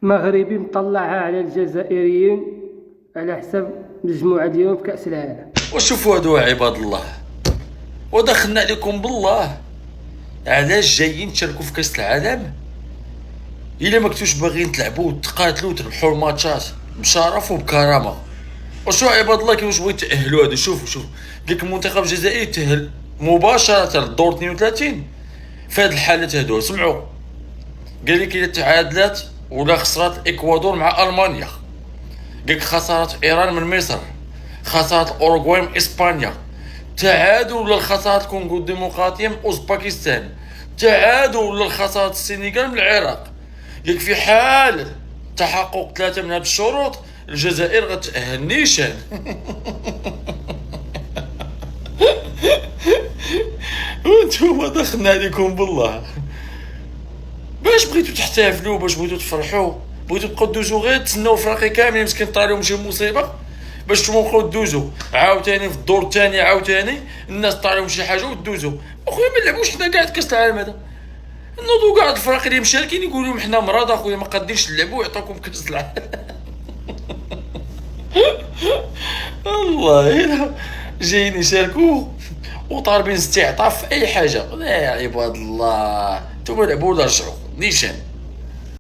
مغربي مطلعها على الجزائريين على حساب المجموعة ديالهم في كأس العالم. وشوفوا هادو عباد الله، ودخلنا عليكم بالله، علاش جايين تشاركوا في كاس العالم؟ الا ما كنتوش باغيين تلعبوا وتقاتلوا وتربحوا الماتشات بشرف وبكرامه. وشو عباد الله كيفاش بغيو يتاهلوا هادو؟ شوف قالك المنتخب الجزائري تاهل مباشره للدور 32 في هاد الحالات هادو. سمعوا، قال لك الا تعادلات ولا خسرت الاكوادور مع المانيا، قالك خسرت ايران من مصر، خسرت اوروغواي من اسبانيا، تعادل ولا خسرت الكونغو الديمقراطيه من اوزباكستان، تعادل ولا خسرت السنغال من العراق. قالك في حال تحقق 3 من هاد الشروط الجزائر غتأهل نيشان. وانتوما دخلنا عليكم بالله، باش بغيتو تحتفلوا، باش بغيتو تفرحوا، بغيتو تبقاو دوزو غير تسناو فريقي كاملين مسكين طالعهم شي مصيبه باش نتوما بقاو دوزو عاوتاني في الدور الثاني، عاوتاني الناس طالعهم شي حاجه ودوزو. اخويا ما نلعبوش حنا كاع كاس العالم هذا، نوضو كاع الفرق اللي مشاركين يقولوا لهم حنا مرضى اخويا ما قادينش نلعبوا ويعطوكم كاس العالم. والله الا جايين يشاركوا وطالبين استعطاف في اي حاجه. لا يا عباد الله، نتوما لعبوا ولا رجعوا نيشان.